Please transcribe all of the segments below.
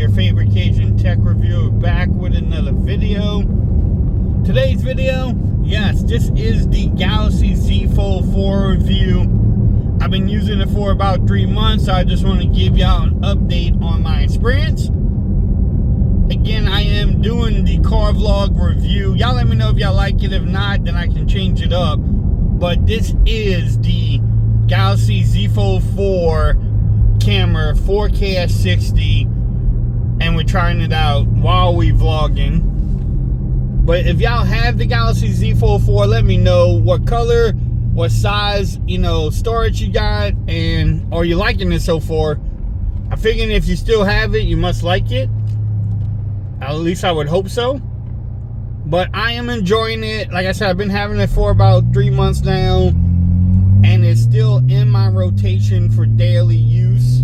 your favorite Cajun tech reviewer, back with another video. Today's video, yes, this is the Galaxy Z Fold4 review. I've been using it for about 3 months, so I just want to give y'all an update on my experience. Again, I am doing the car vlog review. Y'all let me know if y'all like it. If not, then I can change it up. But this is the Galaxy Z Fold4 camera, 4K at 60, and we're trying it out while we vlogging. But if y'all have the Galaxy Z Fold4, let me know what color, what size, storage you got, and are you liking it so far. I figured if you still have it, you must like it. At least I would hope so. But I am enjoying it. Like I said, I've been having it for about 3 months now, and it's still in my rotation for daily use.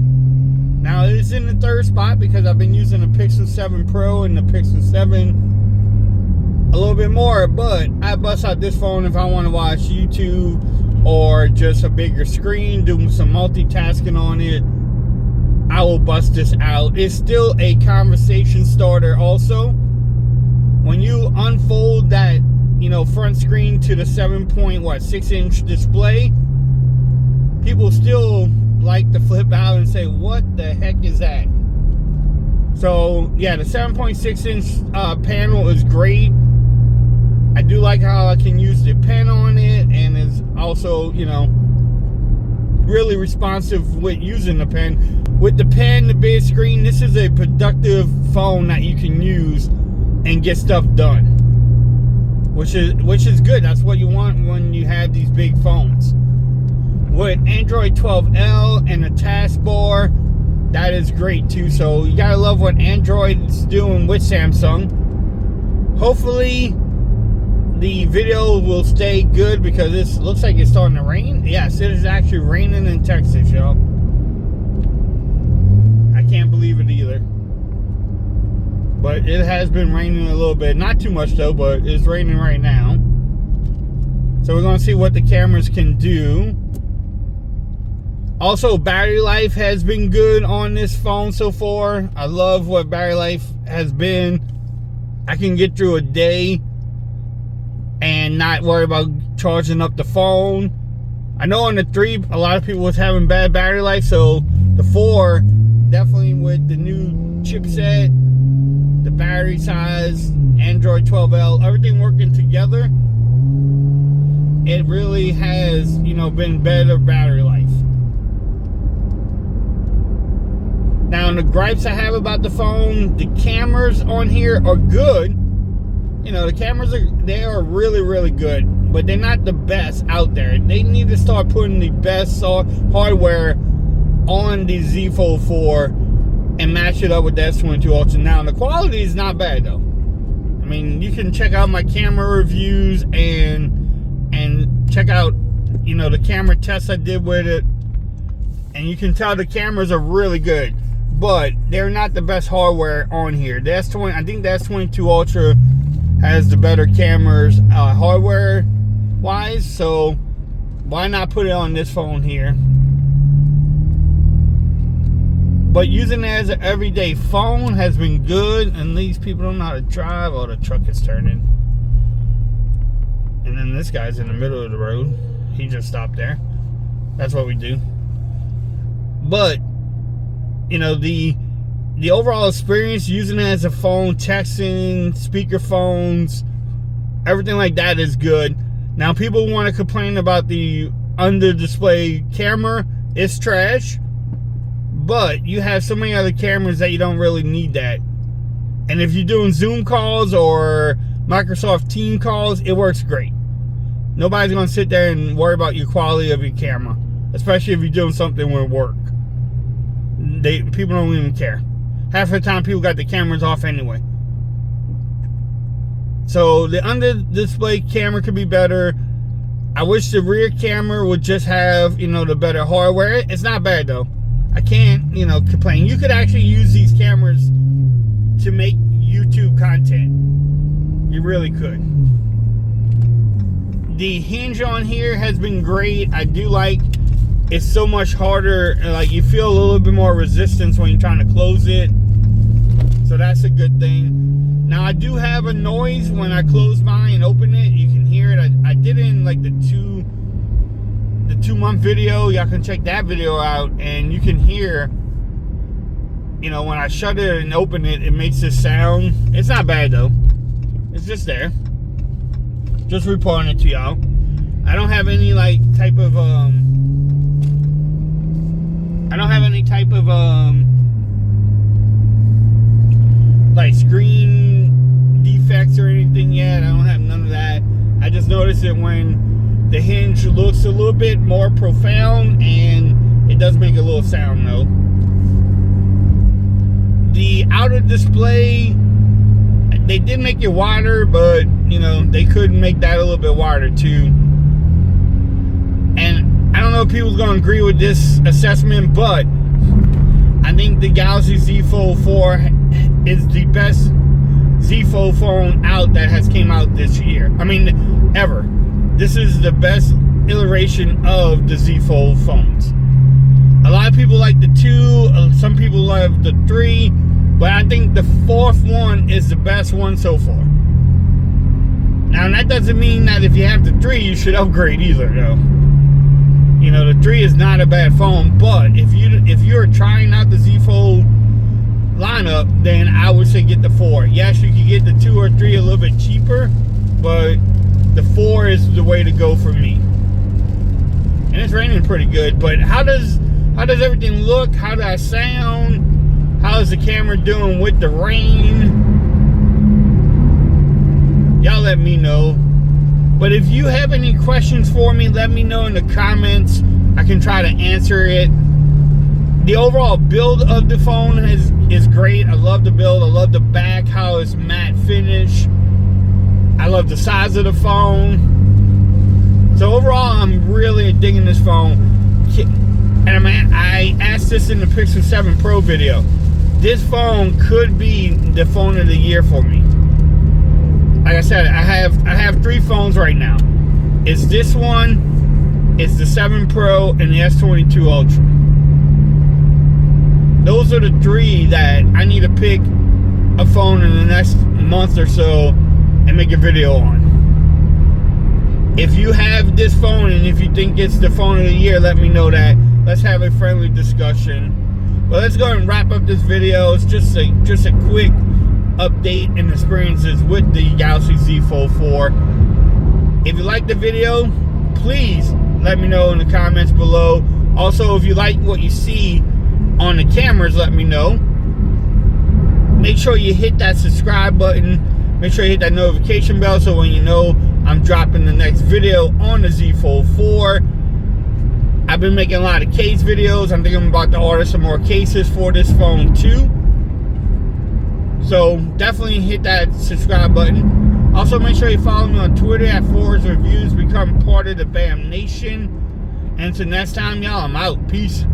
Now it is in the third spot because I've been using the Pixel 7 Pro and the Pixel 7 a little bit more, but I bust out this phone if I want to watch YouTube or just a bigger screen, doing some multitasking on it. I will bust this out. It's still a conversation starter also. When you unfold that, front screen to the 7.6-inch display, people still like to flip out and say, what the heck is that? So yeah, the 7.6-inch panel is great. I do like how I can use the pen on it, and is also, really responsive with using the pen. With the pen, the big screen, this is a productive phone that you can use and get stuff done, which is good. That's what you want when you have these big phones. With Android 12L and a taskbar, that is great too. So you gotta love what Android's doing with Samsung. Hopefully the video will stay good because this looks like it's starting to rain. Yes, it is actually raining in Texas, y'all. I can't believe it either. But it has been raining a little bit. Not too much though, but it's raining right now. So we're going to see what the cameras can do. Also, battery life has been good on this phone so far. I love what battery life has been. I can get through a day and not worry about charging up the phone. I know on the 3, a lot of people was having bad battery life, so the 4, definitely with the new chipset, the battery size, Android 12L, everything working together, it really has, been better battery life. Now, the gripes I have about the phone, the cameras on here are good. The cameras they are really, really good, but they're not the best out there. They need to start putting the best hardware on the Z Fold4 and match it up with the S22 Ultra. Now, the quality is not bad though. I mean, you can check out my camera reviews and check out, the camera tests I did with it, and you can tell the cameras are really good, but they're not the best hardware on here. The S20, I think the S22 Ultra has the better cameras hardware wise, so why not put it on this phone here? But using it as an everyday phone has been good, and these people don't know how to drive. Oh, the truck is turning, and then this guy's in the middle of the road. He just stopped there. That's what we do. But the overall experience using it as a phone, texting, speaker phones, everything like that is good. Now, people want to complain about the under display camera. It's trash, but you have so many other cameras that you don't really need that. And if you're doing Zoom calls or Microsoft Team calls, it works great. Nobody's going to sit there and worry about your quality of your camera, especially if you're doing something with work. People don't even care. Half the time people got the cameras off anyway. So the under display camera could be better. I wish the rear camera would just have, the better hardware. It's not bad though. I can't, complain. You could actually use these cameras to make YouTube content. You really could. The hinge on here has been great. I do like it's so much harder. Like, you feel a little bit more resistance when you're trying to close it. So that's a good thing. Now I do have a noise when I close mine and open it. You can hear it. I did it in like the 2-month video. Y'all can check that video out, and you can hear, you know, when I shut it and open it, it makes this sound. It's not bad though. It's just there. Just reporting it to y'all. I don't have any like type of like screen defects or anything yet. I don't have none of that. I just noticed it when the hinge looks a little bit more profound, and it does make a little sound though. The outer display, they did make it wider, but you know, they could make that a little bit wider too. And I don't know if people's gonna agree with this assessment, but I think the Galaxy Z Fold4 is the best Z Fold phone out that has came out this year. I mean, ever. This is the best iteration of the Z Fold phones. A lot of people like the 2, some people love the 3, but I think the 4th one is the best one so far. Now, that doesn't mean that if you have the 3, you should upgrade either, though. You know, the 3 is not a bad phone, but if you're trying out the Z Fold lineup, then I would say get the 4. Yes, you can get the 2 or 3 a little bit cheaper, but the 4 is the way to go for me. And it's raining pretty good, but how does everything look? How does that sound? How is the camera doing with the rain? Y'all let me know. But if you have any questions for me, let me know in the comments. I can try to answer it. The overall build of the phone is great. I love the build. I love the back, how it's matte finish. I love the size of the phone. So overall, I'm really digging this phone. And I asked this in the Pixel 7 Pro video. This phone could be the phone of the year for me. Like I said, I have 3 phones right now. It's this one, it's the 7 Pro, and the S22 Ultra. Those are the 3 that I need to pick a phone in the next month or so and make a video on. If you have this phone and if you think it's the phone of the year, let me know that. Let's have a friendly discussion. But let's go and wrap up this video. It's just a quick update and experiences with the Galaxy Z Fold4. If you like the video, please let me know in the comments below. Also, if you like what you see on the cameras, let me know. Make sure you hit that subscribe button. Make sure you hit that notification bell so when you know I'm dropping the next video on the Z Fold4. I've been making a lot of case videos. I think I'm about to order some more cases for this phone too. So definitely hit that subscribe button. Also, make sure you follow me on Twitter at Forwards Reviews. Become part of the BAM Nation. And until next time, y'all, I'm out. Peace.